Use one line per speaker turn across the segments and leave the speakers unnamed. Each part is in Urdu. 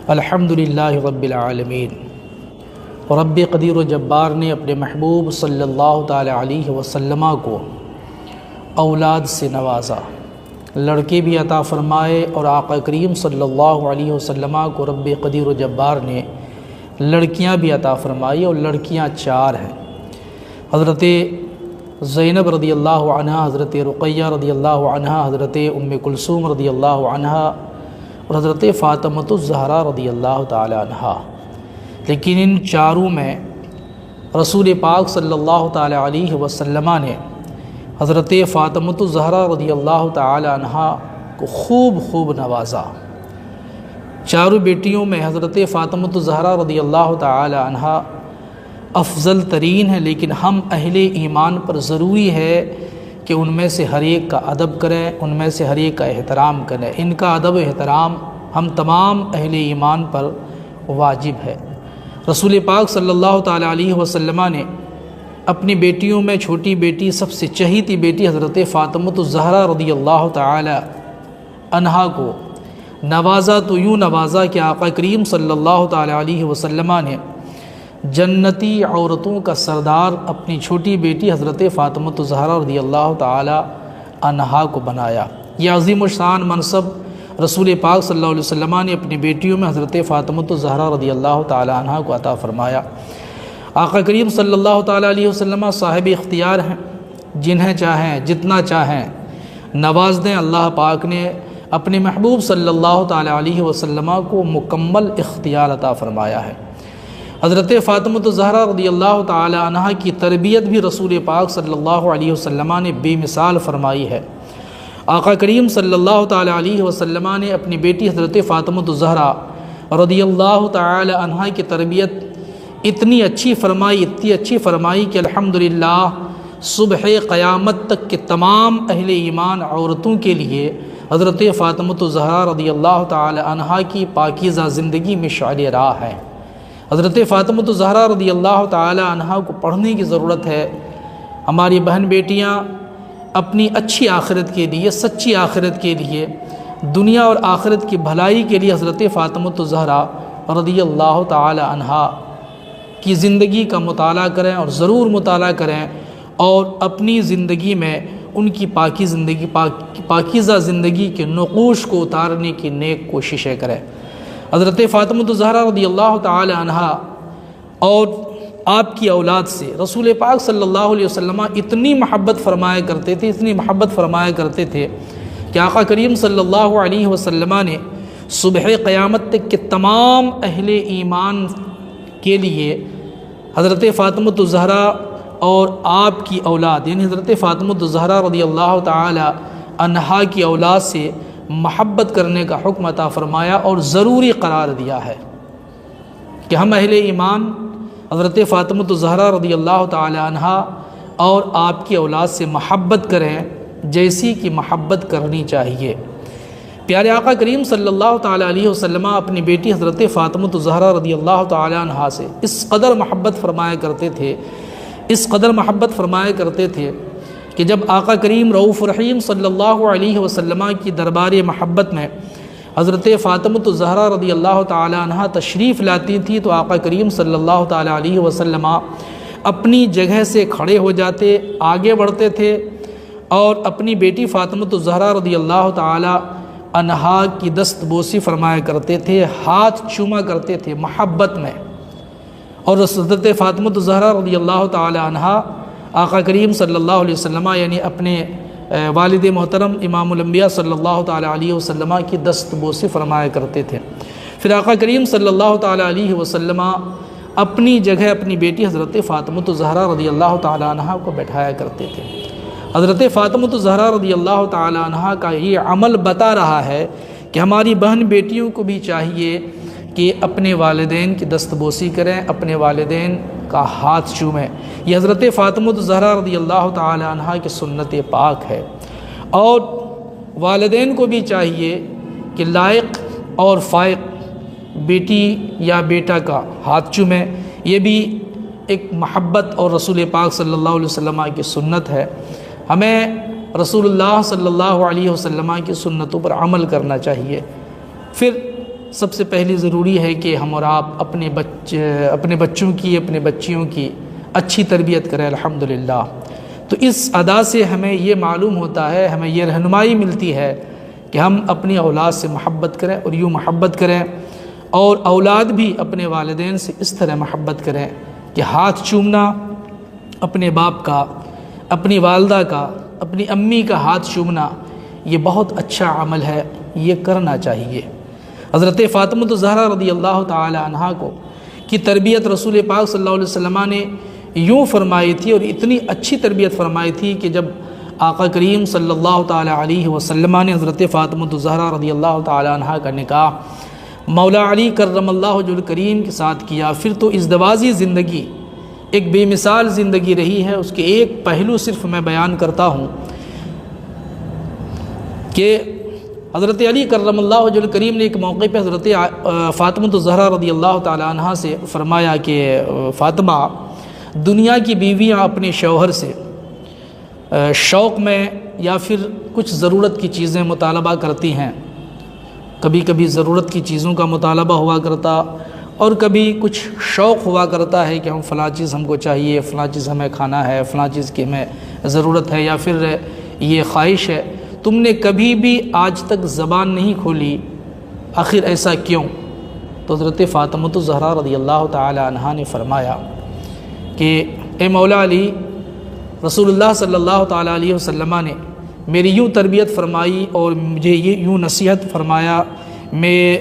الحمدللہ رب العالمین۔ رب قدیر و جبار نے اپنے محبوب صلی اللہ تعالی علیہ وسلم کو اولاد سے نوازا، لڑکے بھی عطا فرمائے، اور آقا کریم صلی اللہ علیہ وسلم کو رب قدیر و جبار نے لڑکیاں بھی عطا فرمائی، اور لڑکیاں 4 ہیں۔ حضرت زینب رضی اللہ عنہا، حضرت رقیہ رضی اللہ عنہا، حضرت ام کلثوم رضی اللہ عنہا، اور حضرت فاطمۃ الزہرا رضی اللہ تعالی عنہا۔ لیکن ان 4 میں رسول پاک صلی اللہ تعالی علیہ وسلم نے حضرت فاطمۃ الزہرا رضی اللہ تعالی عنہا کو خوب نوازا۔ 4 بیٹیوں میں حضرت فاطمۃ الزہرا رضی اللہ تعالی عنہا افضل ترین ہے، لیکن ہم اہل ایمان پر ضروری ہے کہ ان میں سے ہر ایک کا ادب کریں، ان میں سے ہر ایک کا احترام کریں۔ ان کا ادب و احترام ہم تمام اہل ایمان پر واجب ہے۔ رسول پاک صلی اللہ تعالی علیہ وسلم نے اپنی بیٹیوں میں چھوٹی بیٹی، سب سے چہیتی بیٹی حضرت فاطمۃ الزہرا رضی اللہ تعالی عنہا کو نوازا، تو یوں نوازا کہ آقا کریم صلی اللہ تعالی علیہ وسلم نے جنتی عورتوں کا سردار اپنی چھوٹی بیٹی حضرت فاطمۃ الزہرا رضی اللہ تعالی عنہا کو بنایا۔ یہ عظیم الشان منصب رسول پاک صلی اللہ علیہ وسلم نے اپنی بیٹیوں میں حضرت فاطمۃ الزہرا رضی اللہ تعالی عنہا کو عطا فرمایا۔ آقا کریم صلی اللہ تعالی علیہ وسلم صاحب اختیار ہیں، جنہیں چاہیں جتنا چاہیں نواز دیں۔ اللہ پاک نے اپنے محبوب صلی اللہ تعالی علیہ وسلم کو مکمل اختیار عطا فرمایا ہے۔ حضرت فاطمۃ الزہرا رضی اللہ تعالی عنہا کی تربیت بھی رسول پاک صلی اللہ علیہ وسلم نے بے مثال فرمائی ہے۔ آقا کریم صلی اللہ تعالی علیہ وسلم نے اپنی بیٹی حضرت فاطمۃ الزہرا رضی اللہ تعالی عنہا کی تربیت اتنی اچھی فرمائی کہ الحمدللہ صبح قیامت تک کے تمام اہل ایمان عورتوں کے لیے حضرت فاطمۃ الزہرا رضی اللہ تعالی عنہا کی پاکیزہ زندگی میں مشعل راہ ہے۔ حضرت فاطمۃ الزہرا رضی اللہ تعالی عنہا کو پڑھنے کی ضرورت ہے۔ ہماری بہن بیٹیاں اپنی اچھی آخرت کے لیے، سچی آخرت کے لیے، دنیا اور آخرت کی بھلائی کے لیے حضرت فاطمۃ الزہرا رضی اللہ تعالی عنہا کی زندگی کا مطالعہ کریں، اور ضرور مطالعہ کریں، اور اپنی زندگی میں ان کی پاکیزہ زندگی کے نقوش کو اتارنے کی نیک کوششیں کریں۔ حضرت فاطمۃ الزہرا رضی اللہ تعالی عنہا اور آپ کی اولاد سے رسول پاک صلی اللہ علیہ وسلم اتنی محبت فرمایا کرتے تھے کہ آقا کریم صلی اللہ علیہ وسلم نے صبح قیامت تک کے تمام اہل ایمان کے لیے حضرت فاطمۃ الزہرا اور آپ کی اولاد یعنی حضرت فاطمۃ الزہرا رضی اللہ تعالی عنہا کی اولاد سے محبت کرنے کا حکم عطا فرمایا، اور ضروری قرار دیا ہے کہ ہم اہل ایمان حضرت فاطمۃ الزہرا رضی اللہ تعالی عنہا اور آپ کی اولاد سے محبت کریں جیسی کہ محبت کرنی چاہیے۔ پیارے آقا کریم صلی اللہ تعالی علیہ وسلم اپنی بیٹی حضرت فاطمۃ الزہرا رضی اللہ تعالی عنہا سے اس قدر محبت فرمایا کرتے تھے کہ جب آقا کریم رؤوف رحیم صلی اللہ علیہ وسلم کی دربار محبت میں حضرت فاطمۃ الزہرا رضی اللہ تعالی عنہا تشریف لاتی تھی، تو آقا کریم صلی اللہ تعالی علیہ وسلم اپنی جگہ سے کھڑے ہو جاتے، آگے بڑھتے تھے، اور اپنی بیٹی فاطمۃ الزہرا رضی اللہ تعالی عنہا کی دست بوسی فرمایا کرتے تھے، ہاتھ چوما کرتے تھے محبت میں۔ اور حضرت فاطمۃ الزہرا رضی اللہ تعالی عنہا آقا کریم صلی اللہ علیہ وسلم یعنی اپنے والد محترم امام الانبیاء صلی اللہ تعالی علیہ وسلم کی دست بوسی فرمایا کرتے تھے۔ پھر آقا کریم صلی اللہ تعالی علیہ وسلم اپنی جگہ اپنی بیٹی حضرت فاطمۃ الزہرا رضی اللہ تعالی عنہا کو بیٹھایا کرتے تھے۔ حضرت فاطمۃ الزہرا رضی اللہ تعالی عنہا کا یہ عمل بتا رہا ہے کہ ہماری بہن بیٹیوں کو بھی چاہیے کہ اپنے والدین کی دست بوسی کریں، اپنے والدین کا ہاتھ چومیں۔ یہ حضرت فاطمۃ الزہرا رضی اللہ تعالی عنہا کی سنت پاک ہے، اور والدین کو بھی چاہیے کہ لائق اور فائق بیٹی یا بیٹا کا ہاتھ چومیں۔ یہ بھی ایک محبت اور رسول پاک صلی اللہ علیہ وسلم کی سنت ہے۔ ہمیں رسول اللہ صلی اللہ علیہ وسلم کی سنتوں پر عمل کرنا چاہیے۔ پھر سب سے پہلی ضروری ہے کہ ہم اور آپ اپنے بچوں کی اپنے بچیوں کی اچھی تربیت کریں الحمدللہ۔ تو اس ادا سے ہمیں یہ معلوم ہوتا ہے، ہمیں یہ رہنمائی ملتی ہے کہ ہم اپنی اولاد سے محبت کریں اور یوں محبت کریں، اور اولاد بھی اپنے والدین سے اس طرح محبت کریں کہ ہاتھ چومنا اپنے باپ کا، اپنی والدہ کا، اپنی امی کا ہاتھ چومنا یہ بہت اچھا عمل ہے، یہ کرنا چاہیے۔ حضرت فاطمہ الزہرا رضی اللہ تعالی عنہا کو کی تربیت رسول پاک صلی اللہ علیہ وسلم نے یوں فرمائی تھی، اور اتنی اچھی تربیت فرمائی تھی کہ جب آقا کریم صلی اللہ تعالی علیہ وسلم نے حضرت فاطمہ الزہرا رضی اللہ تعالی عنہا کا نکاح مولا علی کرم اللہ وجہ الکریم کے ساتھ کیا، پھر تو ازدواجی زندگی ایک بے مثال زندگی رہی ہے۔ اس کے ایک پہلو صرف میں بیان کرتا ہوں کہ حضرت علی کرم اللہ وجہ الکریم نے ایک موقع پہ حضرت فاطمہ الزہرا رضی اللہ تعالی عنہا سے فرمایا کہ فاطمہ، دنیا کی بیویاں اپنے شوہر سے شوق میں یا پھر کچھ ضرورت کی چیزیں مطالبہ کرتی ہیں، کبھی کبھی ضرورت کی چیزوں کا مطالبہ ہوا کرتا، اور کبھی کچھ شوق ہوا کرتا ہے کہ ہم فلاں چیز ہم کو چاہیے، فلاں چیز ہمیں کھانا ہے، فلاں چیز کی ہمیں ضرورت ہے، یا پھر یہ خواہش ہے۔ تم نے کبھی بھی آج تک زبان نہیں کھولی، آخر ایسا کیوں؟ تو حضرت فاطمہ الزہرا رضی اللہ تعالی عنہا نے فرمایا کہ اے مولا علی، رسول اللہ صلی اللہ تعالی علیہ وسلم نے میری یوں تربیت فرمائی اور مجھے یہ یوں نصیحت فرمایا، میں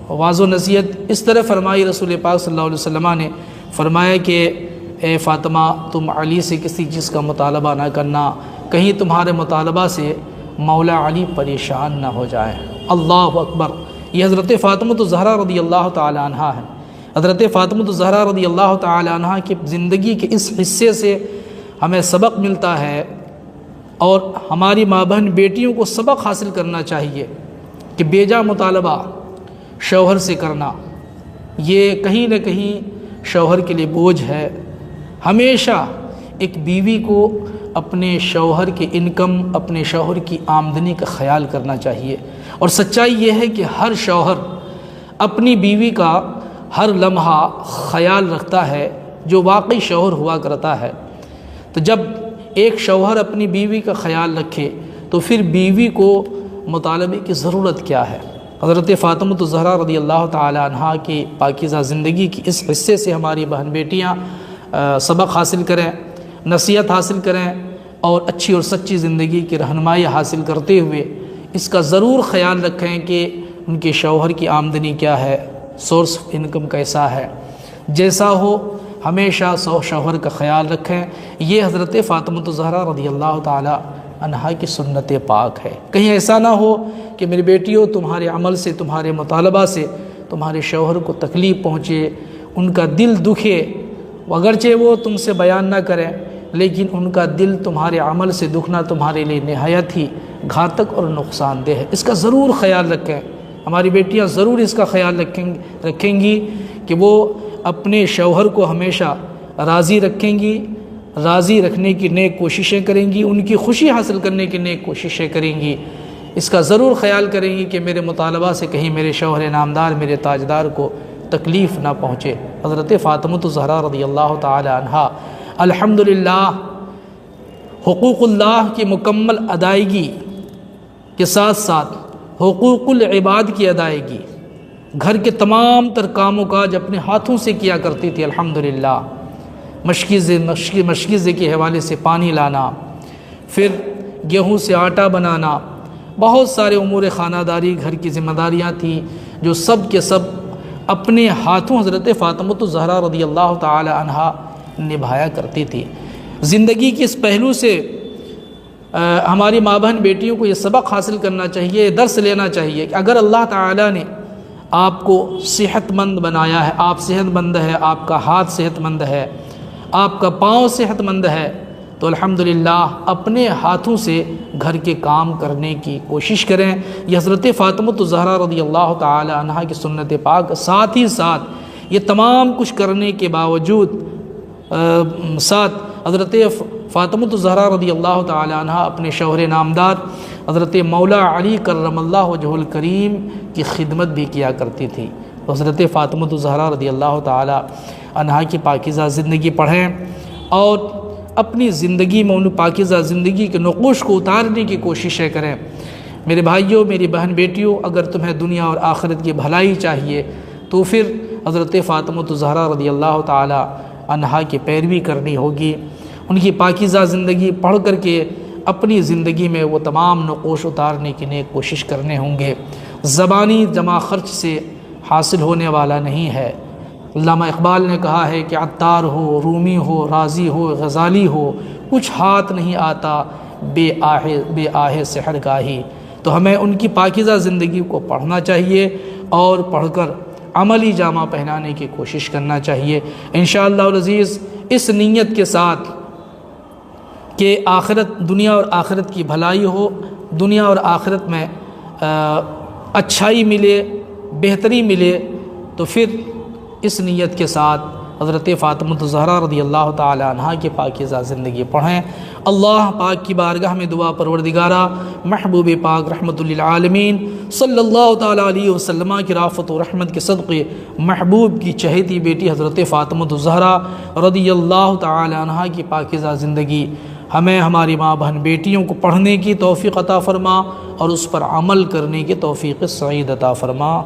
واضح و نصیحت اس طرح فرمائی رسول پاک صلی اللہ علیہ وسلم نے فرمایا کہ اے فاطمہ، تم علی سے کسی چیز کا مطالبہ نہ کرنا، کہیں تمہارے مطالبہ سے مولا علی پریشان نہ ہو جائیں۔ اللہ اکبر! یہ حضرت فاطمہ الزہرا رضی اللہ تعالی عنہا ہے۔ حضرت فاطمہ الزہرا رضی اللہ تعالی عنہا کی زندگی کے اس حصے سے ہمیں سبق ملتا ہے، اور ہماری ماں بہن بیٹیوں کو سبق حاصل کرنا چاہیے کہ بیجا مطالبہ شوہر سے کرنا یہ کہیں نہ کہیں شوہر کے لیے بوجھ ہے۔ ہمیشہ ایک بیوی کو اپنے شوہر کے انکم، اپنے شوہر کی آمدنی کا خیال کرنا چاہیے، اور سچائی یہ ہے کہ ہر شوہر اپنی بیوی کا ہر لمحہ خیال رکھتا ہے جو واقعی شوہر ہوا کرتا ہے۔ تو جب ایک شوہر اپنی بیوی کا خیال رکھے تو پھر بیوی کو مطالبے کی ضرورت کیا ہے؟ حضرت فاطمہ الزہرا رضی اللہ تعالی عنہا کی پاکیزہ زندگی کی اس حصے سے ہماری بہن بیٹیاں سبق حاصل کریں، نصیحت حاصل کریں، اور اچھی اور سچی زندگی کی رہنمائی حاصل کرتے ہوئے اس کا ضرور خیال رکھیں کہ ان کے شوہر کی آمدنی کیا ہے، سورس آف انکم کیسا ہے، جیسا ہو ہمیشہ شوہر کا خیال رکھیں۔ یہ حضرت فاطمہ الزہرا رضی اللہ تعالی عنہا کی سنت پاک ہے۔ کہیں ایسا نہ ہو کہ میری بیٹیوں، تمہارے عمل سے، تمہارے مطالبہ سے تمہارے شوہر کو تکلیف پہنچے، ان کا دل دکھے، اگرچہ وہ تم سے بیان نہ کریں، لیکن ان کا دل تمہارے عمل سے دکھنا تمہارے لیے نہایت ہی گھاتک اور نقصان دہ ہے۔ اس کا ضرور خیال رکھیں۔ ہماری بیٹیاں ضرور اس کا خیال رکھیں گی کہ وہ اپنے شوہر کو ہمیشہ راضی رکھیں گی، راضی رکھنے کی نیک کوششیں کریں گی، ان کی خوشی حاصل کرنے کی نیک کوششیں کریں گی۔ اس کا ضرور خیال کریں گی کہ میرے مطالبہ سے کہیں میرے شوہر نامدار، میرے تاجدار کو تکلیف نہ پہنچے۔ حضرت فاطمہ الزہرا رضی اللہ تعالی عنہا الحمدللہ حقوق اللہ کی مکمل ادائیگی کے ساتھ ساتھ حقوق العباد کی ادائیگی، گھر کے تمام تر کاموں کاج اپنے ہاتھوں سے کیا کرتی تھی الحمدللہ۔ مشکیزے کے حوالے سے پانی لانا، پھر گیہوں سے آٹا بنانا، بہت سارے امور خانہ داری گھر کی ذمہ داریاں تھیں جو سب کے سب اپنے ہاتھوں حضرت فاطمہ الزہرا رضی اللہ تعالی عنہا نبھایا کرتی تھی۔ زندگی کے اس پہلو سے ہماری ماں بہن بیٹیوں کو یہ سبق حاصل کرنا چاہیے، درس لینا چاہیے کہ اگر اللہ تعالی نے آپ کو صحت مند بنایا ہے، آپ صحت مند ہے، آپ کا ہاتھ صحت مند ہے، آپ کا پاؤں صحت مند ہے، تو الحمدللہ اپنے ہاتھوں سے گھر کے کام کرنے کی کوشش کریں۔ یہ حضرت فاطمہ الزہرا رضی اللہ تعالی عنہا کی سنت پاک۔ ساتھ ہی ساتھ یہ تمام کچھ کرنے کے باوجود ساتھ حضرت فاطمۃ الزہرا رضی اللہ تعالی عنہ اپنے شوہر نامدار حضرت مولا علی کرم اللہ وجہ الکریم کی خدمت بھی کیا کرتی تھی۔ حضرت فاطمۃ الزہرا رضی اللہ تعالی عنہ کی پاکیزہ زندگی پڑھیں اور اپنی زندگی میں ان پاکیزہ زندگی کے نقوش کو اتارنے کی کوششیں کریں۔ میرے بھائیوں، میری بہن بیٹیوں، اگر تمہیں دنیا اور آخرت کی بھلائی چاہیے تو پھر حضرت فاطمۃ الزہرا رضی اللہ تعالی عنہا کی پیروی کرنی ہوگی۔ ان کی پاکیزہ زندگی پڑھ کر کے اپنی زندگی میں وہ تمام نقوش اتارنے کی نیک کوشش کرنے ہوں گے۔ زبانی جمع خرچ سے حاصل ہونے والا نہیں ہے۔ علامہ اقبال نے کہا ہے کہ عطار ہو، رومی ہو، رازی ہو، غزالی ہو، کچھ ہاتھ نہیں آتا بے آہ سحر گاہی۔ تو ہمیں ان کی پاکیزہ زندگی کو پڑھنا چاہیے اور پڑھ کر عملی جامہ پہنانے کی کوشش کرنا چاہیے انشاءاللہ العزیز، اس نیت کے ساتھ کہ دنیا اور آخرت کی بھلائی ہو، دنیا اور آخرت میں اچھائی ملے، بہتری ملے، تو پھر اس نیت کے ساتھ حضرت فاطمۃ الزہرا رضی اللہ تعالی عنہا کی پاکیزہ زندگی پڑھیں۔ اللہ پاک کی بارگاہ میں دعا پروردگارہ محبوب پاک رحمت للعالمین صلی اللہ تعالی علیہ وسلم کی رافت و رحمت کے صدقے محبوب کی چہیتی بیٹی حضرت فاطمۃ الزہرا رضی اللہ تعالی عنہا کی پاکیزہ زندگی ہمیں ہماری ماں بہن بیٹیوں کو پڑھنے کی توفیق عطا فرما اور اس پر عمل کرنے کی توفیق سعید عطا فرما۔